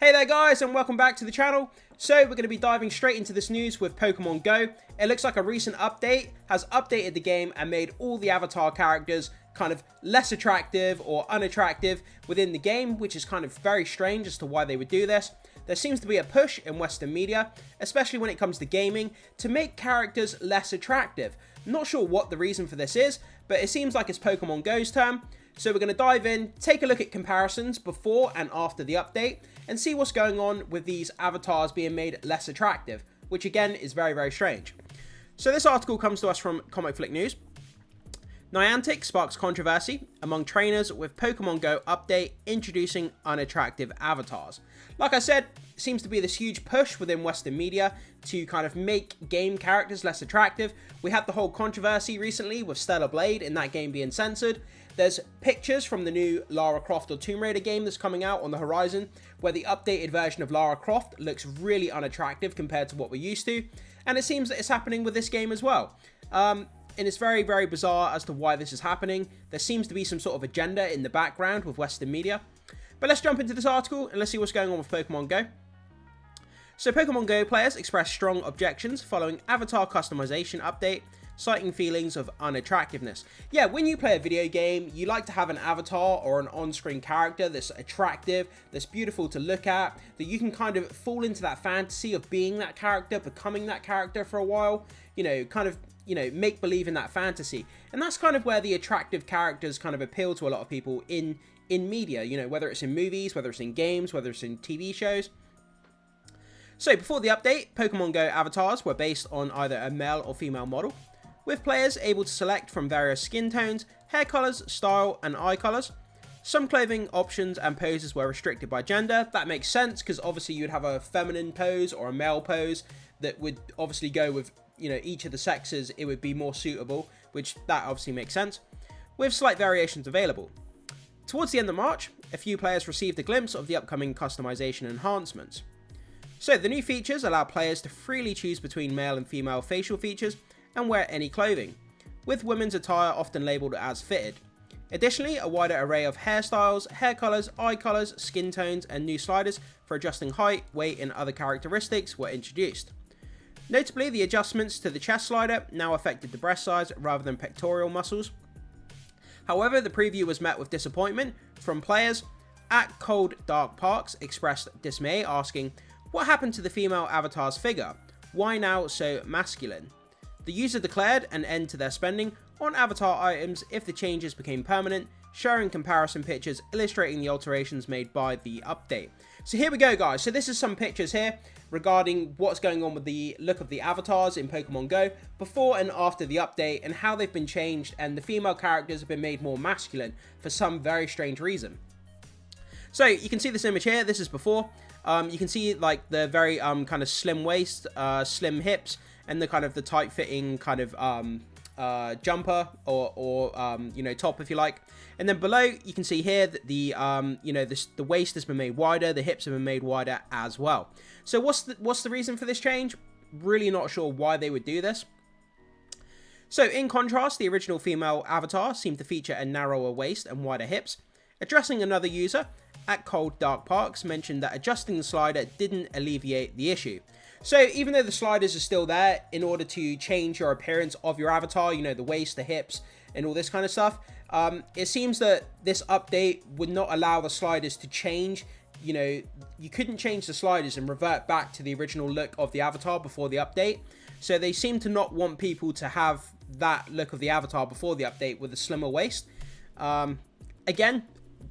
Hey there guys, and welcome back to the channel. So we're going to be diving straight into this news with Pokemon Go. It looks like a recent update has updated the game and made all the avatar characters kind of less attractive or unattractive within the game, which is kind of very strange as to why they would do this. There seems to be a push in Western media, especially when it comes to gaming, to make characters less attractive. I'm not sure what the reason for this is, but it seems like it's Pokemon Go's turn. So we're going to dive in, take a look at comparisons before and after the update, and see what's going on with these avatars being made less attractive, which again is very, very strange. So this article comes to us from Comic Flick News. Niantic sparks controversy among trainers with Pokemon Go update introducing unattractive avatars. Like I said, it seems to be this huge push within Western media to kind of make game characters less attractive. We had the whole controversy recently with Stellar Blade and that game being censored. There's pictures from the new Lara Croft or Tomb Raider game that's coming out on the horizon, where the updated version of Lara Croft looks really unattractive compared to what we're used to. And it seems that it's happening with this game as well. And it's very, very bizarre as to why this is happening. There seems to be some sort of agenda in the background with Western media. But let's jump into this article and let's see what's going on with Pokemon Go. So Pokemon Go players expressed strong objections following avatar customization update, citing feelings of unattractiveness. Yeah, when you play a video game, you like to have an avatar or an on-screen character that's attractive, that's beautiful to look at, that you can kind of fall into that fantasy of being that character, becoming that character for a while, make believe in that fantasy. And that's kind of where the attractive characters kind of appeal to a lot of people in media, whether it's in movies, whether it's in games, whether it's in TV shows. So before the update, Pokemon Go avatars were based on either a male or female model, with players able to select from various skin tones, hair colours, style and eye colours. Some clothing options and poses were restricted by gender. That makes sense because obviously you'd have a feminine pose or a male pose that would obviously go with each of the sexes. It would be more suitable, which that obviously makes sense, with slight variations available. Towards the end of March, a few players received a glimpse of the upcoming customization enhancements. So the new features allow players to freely choose between male and female facial features and wear any clothing, with women's attire often labelled as fitted. Additionally, a wider array of hairstyles, hair colours, eye colours, skin tones and new sliders for adjusting height, weight and other characteristics were introduced. Notably, the adjustments to the chest slider now affected the breast size rather than pectoral muscles. However, the preview was met with disappointment from players. At Cold Dark Parks expressed dismay, asking, "What happened to the female avatar's figure? Why now so masculine?" The user declared an end to their spending on avatar items if the changes became permanent, sharing comparison pictures illustrating the alterations made by the update. So here we go, guys. So this is some pictures here regarding what's going on with the look of the avatars in Pokemon Go before and after the update and how they've been changed, and the female characters have been made more masculine for some very strange reason. So you can see this image here. This is before. You can see like the very kind of slim waist, slim hips, and the kind of the tight-fitting kind of jumper or top, if you like. And then below, you can see here that the the waist has been made wider, the hips have been made wider as well. So what's the reason for this change? Really not sure why they would do this. So in contrast, the original female avatar seemed to feature a narrower waist and wider hips. Addressing another user, at Cold Dark Parks mentioned that adjusting the slider didn't alleviate the issue. So even though the sliders are still there, in order to change your appearance of your avatar, the waist, the hips, and all this kind of stuff, it seems that this update would not allow the sliders to change. You couldn't change the sliders and revert back to the original look of the avatar before the update. So they seem to not want people to have that look of the avatar before the update with a slimmer waist. Again,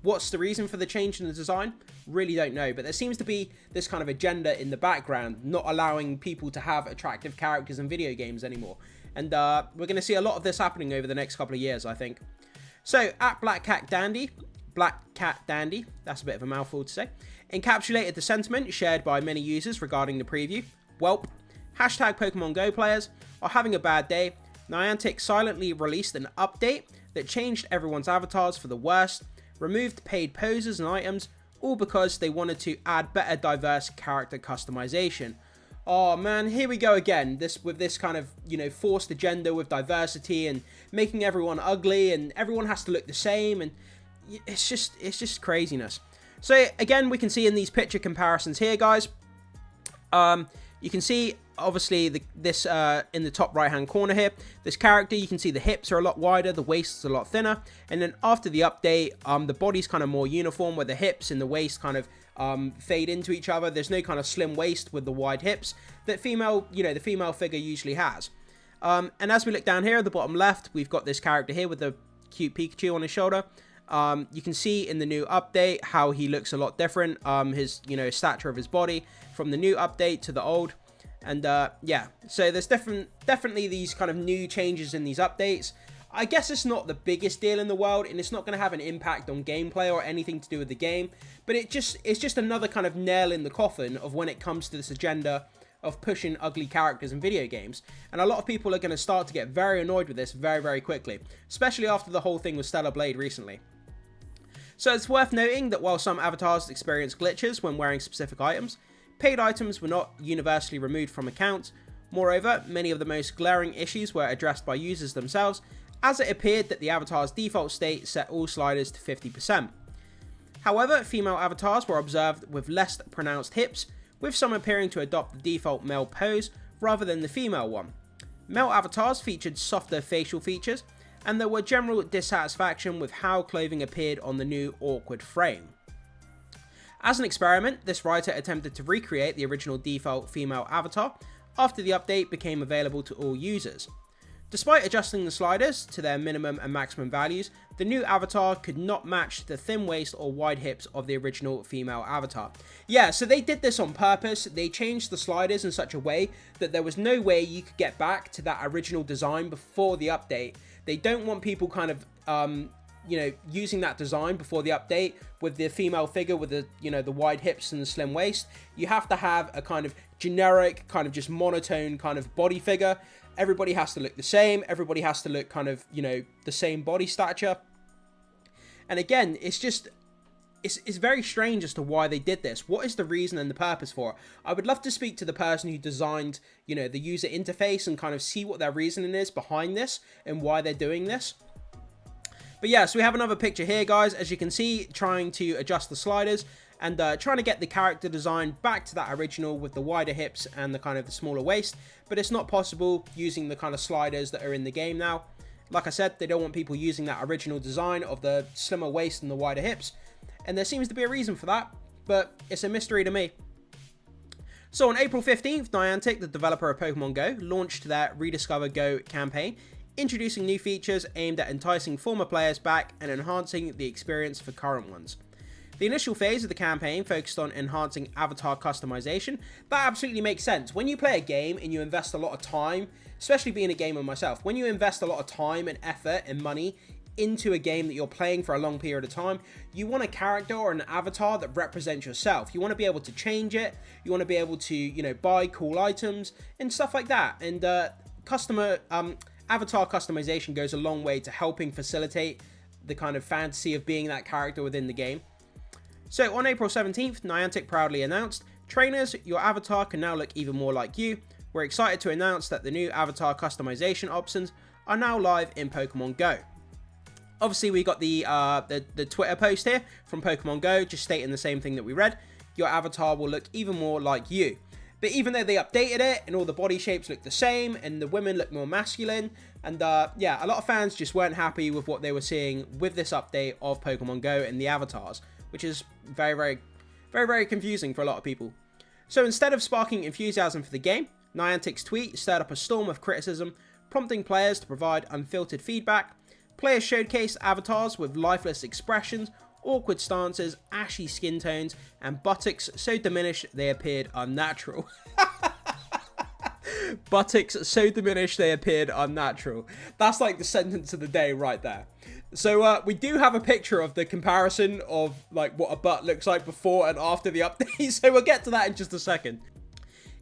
what's the reason for the change in the design? Really don't know, but there seems to be this kind of agenda in the background, not allowing people to have attractive characters in video games anymore. And we're going to see a lot of this happening over the next couple of years, I think. So, at Black Cat Dandy, that's a bit of a mouthful to say, encapsulated the sentiment shared by many users regarding the preview. Welp, hashtag Pokemon Go players are having a bad day. Niantic silently released an update that changed everyone's avatars for the worst, removed paid poses and items, all because they wanted to add better diverse character customization. Oh man, here we go again. With this kind of, forced agenda with diversity and making everyone ugly and everyone has to look the same, and it's just craziness. So again, we can see in these picture comparisons here, guys, you can see obviously this in the top right hand corner here, this character, you can see the hips are a lot wider, the waist is a lot thinner, and then after the update, the body's kind of more uniform, where the hips and the waist kind of fade into each other. There's no kind of slim waist with the wide hips that the female figure usually has. And as we look down here at the bottom left, we've got this character here with the cute Pikachu on his shoulder. You can see in the new update how he looks a lot different, his stature of his body from the new update to the old. And yeah, so there's definitely these kind of new changes in these updates. I guess it's not the biggest deal in the world, and it's not going to have an impact on gameplay or anything to do with the game, but it's just another kind of nail in the coffin of when it comes to this agenda of pushing ugly characters in video games. And a lot of people are going to start to get very annoyed with this very, very quickly, especially after the whole thing with Stellar Blade recently. So it's worth noting that while some avatars experience glitches when wearing specific items, paid items were not universally removed from accounts. Moreover, many of the most glaring issues were addressed by users themselves, as it appeared that the avatar's default state set all sliders to 50%. However, female avatars were observed with less pronounced hips, with some appearing to adopt the default male pose rather than the female one. Male avatars featured softer facial features, and there were general dissatisfaction with how clothing appeared on the new awkward frame. As an experiment, this writer attempted to recreate the original default female avatar after the update became available to all users. Despite adjusting the sliders to their minimum and maximum values, the new avatar could not match the thin waist or wide hips of the original female avatar. Yeah, so they did this on purpose. They changed the sliders in such a way that there was no way you could get back to that original design before the update. They don't want people kind of, using that design before the update with the female figure with the, the wide hips and the slim waist. You have to have a kind of generic, kind of just monotone kind of body figure. Everybody has to look the same. Everybody has to look kind of, the same body stature. And again, it's very strange as to why they did this. What is the reason and the purpose for it? I would love to speak to the person who designed, the user interface and kind of see what their reasoning is behind this and why they're doing this. But yeah, so we have another picture here, guys. As you can see, trying to adjust the sliders and trying to get the character design back to that original with the wider hips and the kind of the smaller waist. But it's not possible using the kind of sliders that are in the game now. Like I said, they don't want people using that original design of the slimmer waist and the wider hips. And there seems to be a reason for that, but it's a mystery to me. So on April 15th, Niantic, the developer of Pokémon Go, launched their Rediscover Go campaign, introducing new features aimed at enticing former players back and enhancing the experience for current ones. The initial phase of the campaign focused on enhancing avatar customization. That absolutely makes sense. When you play a game and you invest a lot of time, especially being a gamer myself, when you invest a lot of time and effort and money into a game that you're playing for a long period of time, you want a character or an avatar that represents yourself. You want to be able to change it. You want to be able to, buy cool items and stuff like that. And avatar customization goes a long way to helping facilitate the kind of fantasy of being that character within the game. So on April 17th, Niantic proudly announced, "Trainers, your avatar can now look even more like you. We're excited to announce that the new avatar customization options are now live in Pokémon Go." Obviously, we got the Twitter post here from Pokémon Go, just stating the same thing that we read. Your avatar will look even more like you. But even though they updated it and all the body shapes look the same and the women look more masculine, and yeah, a lot of fans just weren't happy with what they were seeing with this update of Pokemon Go and the avatars, which is very, very, very, very confusing for a lot of people. So instead of sparking enthusiasm for the game, Niantic's tweet stirred up a storm of criticism, prompting players to provide unfiltered feedback. Players showcased avatars with lifeless expressions, awkward stances, ashy skin tones, and buttocks so diminished they appeared unnatural. Buttocks so diminished they appeared unnatural. That's like the sentence of the day right there. So we do have a picture of the comparison of like what a butt looks like before and after the update, so we'll get to that in just a second.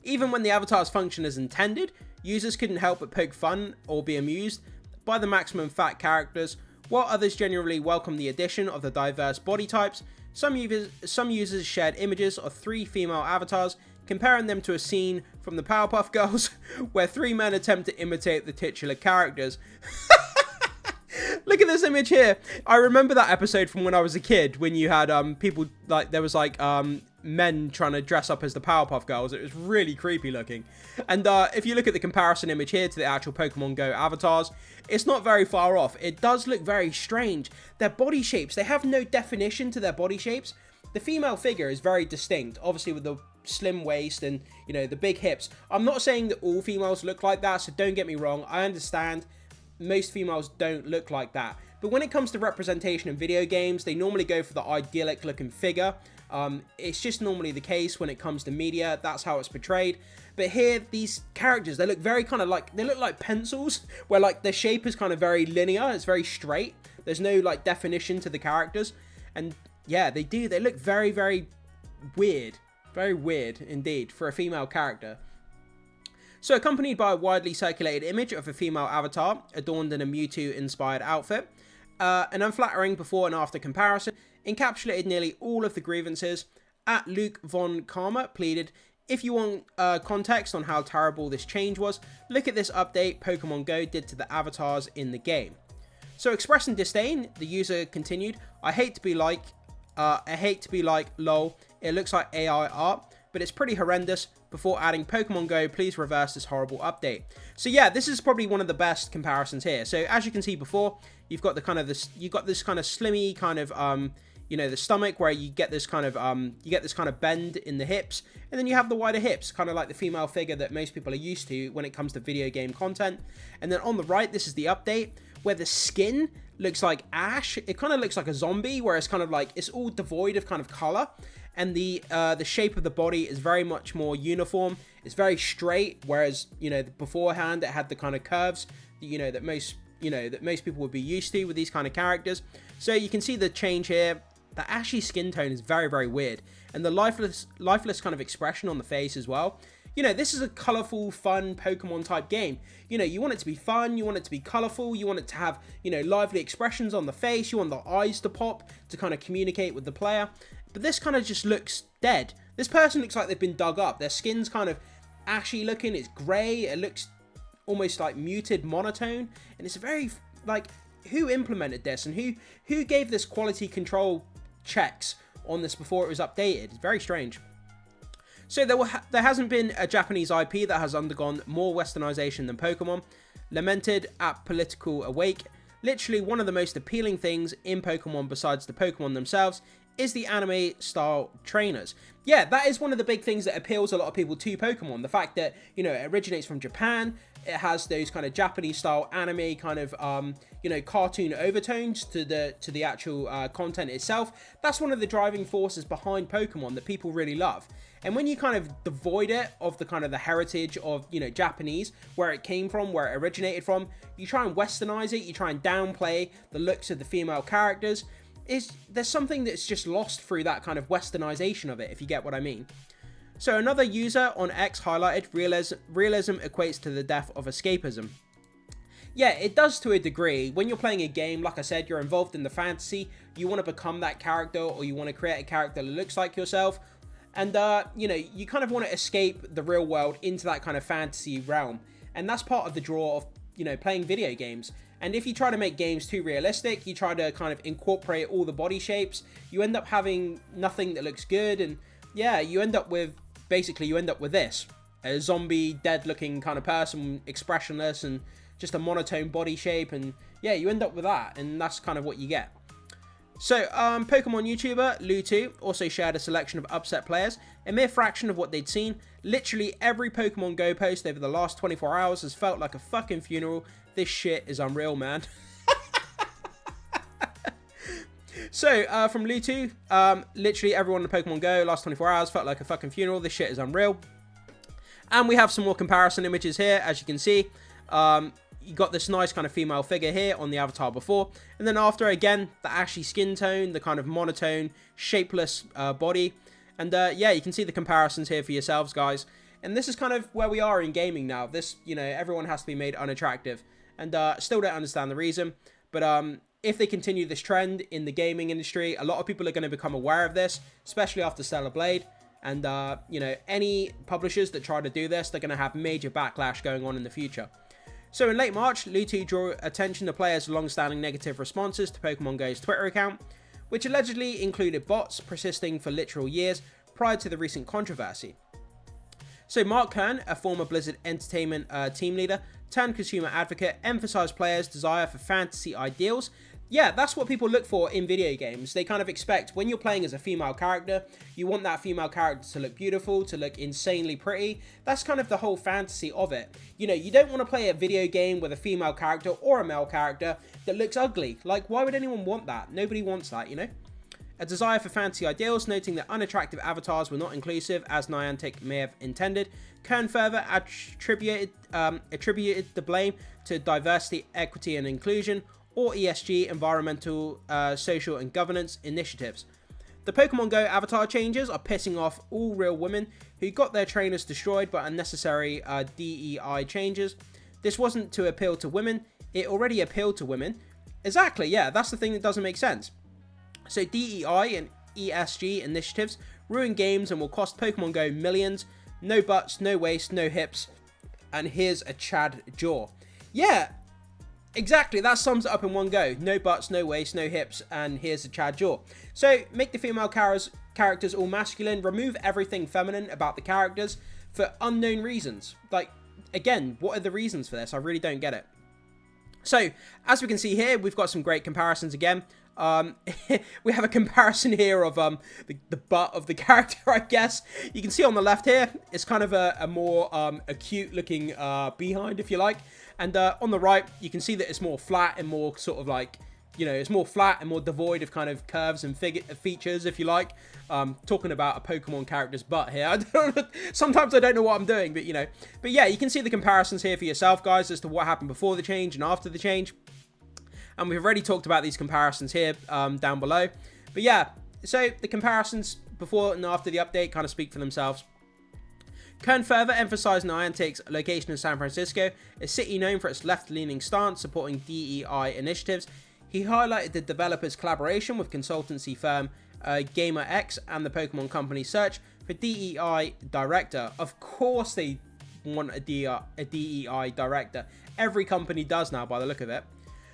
Even when the avatars function as intended, users couldn't help but poke fun or be amused by the maximum fat characters, while others generally welcomed the addition of the diverse body types. Some users shared images of 3 female avatars, comparing them to a scene from the Powerpuff Girls where 3 men attempt to imitate the titular characters. Look at this image here. I remember that episode from when I was a kid, when you had people, like, there was like men trying to dress up as the Powerpuff Girls. It was really creepy looking. And if you look at the comparison image here to the actual Pokemon Go avatars, it's not very far off. It does look very strange. Their body shapes, they have no definition to their body shapes. The female figure is very distinct, obviously with the slim waist and, you know, the big hips. I'm not saying that all females look like that, so don't get me wrong. I understand most females don't look like that. But when it comes to representation in video games, they normally go for the idyllic looking figure. It's just normally the case when it comes to media. That's how it's portrayed. But here, these characters, they look very kind of like, they look like pencils, where like the shape is kind of very linear. It's very straight. There's no like definition to the characters. And yeah, they do. They look very, very weird. Very weird indeed for a female character. So accompanied by a widely circulated image of a female avatar adorned in a Mewtwo-inspired outfit, an unflattering before and after comparison encapsulated nearly all of the grievances. At Luke Von Karma pleaded, if you want context on how terrible this change was, look at this update Pokemon Go did to the avatars in the game. So expressing disdain, the user continued, I hate to be like, lol, it looks like AI art, but it's pretty horrendous. Before adding Pokemon Go, please reverse this horrible update. So yeah, this is probably one of the best comparisons here. So as you can see before, you've got the kind of this, you've got this kind of slimmy kind of, you know, the stomach where you get this kind of, bend in the hips, and then you have the wider hips, kind of like the female figure that most people are used to when it comes to video game content. And then on the right, this is the update where the skin looks like ash. It kind of looks like a zombie, where it's kind of like, it's all devoid of kind of color. And the shape of the body is very much more uniform. It's very straight, whereas, you know, beforehand it had the kind of curves, you know, that most people would be used to with these kind of characters. So you can see the change here. The ashy skin tone is very, very weird. And the lifeless kind of expression on the face as well. You know, this is a colorful, fun Pokemon type game. You know, you want it to be fun, you want it to be colorful, you want it to have, you know, lively expressions on the face, you want the eyes to pop to kind of communicate with the player. But this kind of just looks dead. This person looks like they've been dug up. Their skin's kind of ashy looking, it's grey, it looks almost like muted monotone. And it's very, like, who implemented this and who gave this quality control checks on this before it was updated? It's very strange. So there hasn't been a Japanese IP that has undergone more westernization than Pokemon. Lamented at Political Awake, literally one of the most appealing things in Pokemon besides the Pokemon themselves is the anime style trainers. Yeah, that is one of the big things that appeals a lot of people to Pokemon. The fact that, you know, it originates from Japan, it has those kind of Japanese style anime kind of, you know, cartoon overtones to the actual content itself. That's one of the driving forces behind Pokemon that people really love. And when you kind of devoid it of the kind of the heritage of, you know, Japanese, where it came from, where it originated from, you try and westernize it, you try and downplay the looks of the female characters, there's something that's just lost through that kind of westernization of it, if you get what I mean. So another user on X highlighted, realism equates to the death of escapism. Yeah, it does to a degree. When you're playing a game, like I said, you're involved in the fantasy, you want to become that character, or you want to create a character that looks like yourself. And, you know, you kind of want to escape the real world into that kind of fantasy realm. And that's part of the draw of, you know, playing video games. And if you try to make games too realistic, you try to kind of incorporate all the body shapes, you end up having nothing that looks good. And yeah, you end up with, basically you end up with this. A zombie, dead looking kind of person, expressionless and just a monotone body shape. And yeah, you end up with that. And that's kind of what you get. So, Pokemon YouTuber Lu2 also shared a selection of upset players, a mere fraction of what they'd seen. Literally every Pokemon Go post over the last 24 hours has felt like a fucking funeral. This shit is unreal, man. So, from Lu2, literally everyone in Pokemon Go last 24 hours felt like a fucking funeral. This shit is unreal. And we have some more comparison images here, as you can see. You got this nice kind of female figure here on the avatar before, and then after, again, the ashy skin tone, the kind of monotone, shapeless body, and yeah, you can see the comparisons here for yourselves, guys. And this is kind of where we are in gaming now. This, you know, everyone has to be made unattractive, and still don't understand the reason, but if they continue this trend in the gaming industry, a lot of people are going to become aware of this, especially after Stellar Blade, and you know, any publishers that try to do this, they're going to have major backlash going on in the future. So in late March, Lutu drew attention to players' long-standing negative responses to Pokemon Go's Twitter account, which allegedly included bots persisting for literal years prior to the recent controversy. So Mark Kern, a former Blizzard Entertainment team leader turned consumer advocate, emphasized players' desire for fantasy ideals. Yeah, that's what people look for in video games. They kind of expect when you're playing as a female character, you want that female character to look beautiful, to look insanely pretty. That's kind of the whole fantasy of it. You know, you don't want to play a video game with a female character or a male character that looks ugly. Like, why would anyone want that? Nobody wants that, you know? A desire for fantasy ideals, noting that unattractive avatars were not inclusive as Niantic may have intended. Kern further attributed the blame to diversity, equity and inclusion, or ESG, environmental, social and governance initiatives. The Pokemon Go avatar changes are pissing off all real women who got their trainers destroyed by unnecessary DEI changes. This wasn't to appeal to women, it already appealed to women. Exactly, yeah, that's the thing that doesn't make sense. So DEI and ESG initiatives ruin games and will cost Pokemon Go millions. No butts, no waist, no hips, and here's a Chad jaw. Yeah, exactly, that sums it up in one go. No butts, no waist, no hips, and here's a Chad jaw. So make the female characters all masculine, remove everything feminine about the characters for unknown reasons. Like, again, what are the reasons for this? I really don't get it. So, as we can see here, we've got some great comparisons again. We have a comparison here of the butt of the character, I guess. You can see on the left here, it's kind of a more acute looking behind, if you like. And on the right, you can see that it's more flat and more sort of like, you know, it's more flat and more devoid of kind of curves and features, if you like. Talking about a Pokemon character's butt here. Sometimes I don't know what I'm doing, but you know. But yeah, you can see the comparisons here for yourself, guys, as to what happened before the change and after the change. And we've already talked about these comparisons here down below. But yeah, so the comparisons before and after the update kind of speak for themselves. Kern further emphasized Niantic's location in San Francisco, a city known for its left-leaning stance supporting DEI initiatives. He highlighted the developers' collaboration with consultancy firm GamerX and the Pokemon Company search for DEI director. Of course they want a DEI director. Every company does now by the look of it.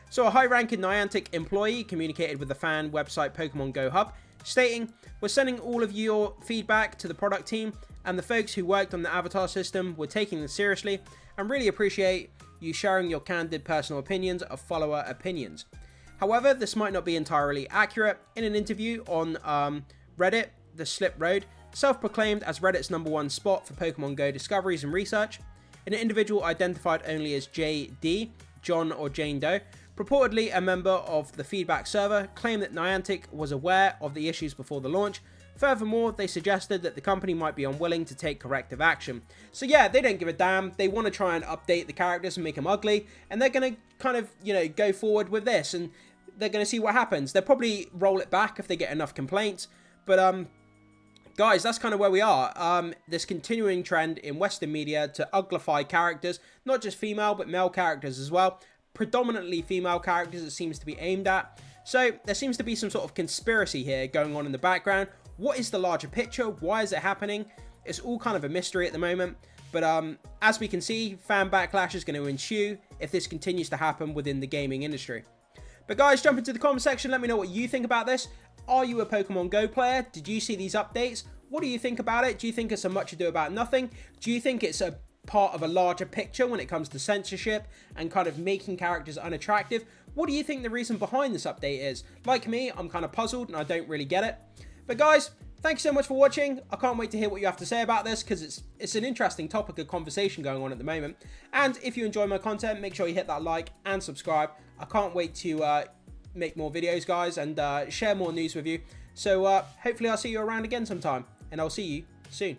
So a high-ranking Niantic employee communicated with the fan website Pokemon Go Hub, stating, "We're sending all of your feedback to the product team, and the folks who worked on the avatar system were taking this seriously, and really appreciate you sharing your candid personal opinions of follower opinions." However, this might not be entirely accurate. In an interview on Reddit, The Slip Road, self-proclaimed as Reddit's #1 spot for Pokemon Go discoveries and research, an individual identified only as JD, John or Jane Doe, purportedly a member of the feedback server, claimed that Niantic was aware of the issues before the launch. Furthermore, they suggested that the company might be unwilling to take corrective action. So yeah, they don't give a damn. They want to try and update the characters and make them ugly, and they're going to kind of, you know, go forward with this, and they're going to see what happens. They'll probably roll it back if they get enough complaints, but guys, that's kind of where we are. This continuing trend in Western media to uglify characters, not just female, but male characters as well. Predominantly female characters it seems to be aimed at. So there seems to be some sort of conspiracy here going on in the background. What is the larger picture? Why is it happening? It's all kind of a mystery at the moment. But as we can see, fan backlash is going to ensue if this continues to happen within the gaming industry. But guys, jump into the comment section. Let me know what you think about this. Are you a Pokemon Go player? Did you see these updates? What do you think about it? Do you think it's a much ado about nothing? Do you think it's a part of a larger picture when it comes to censorship and kind of making characters unattractive? What do you think the reason behind this update is? Like me, I'm kind of puzzled and I don't really get it. But guys, thanks so much for watching. I can't wait to hear what you have to say about this because it's an interesting topic of conversation going on at the moment. And if you enjoy my content, make sure you hit that like and subscribe. I can't wait to make more videos, guys, and share more news with you. So hopefully I'll see you around again sometime, and I'll see you soon.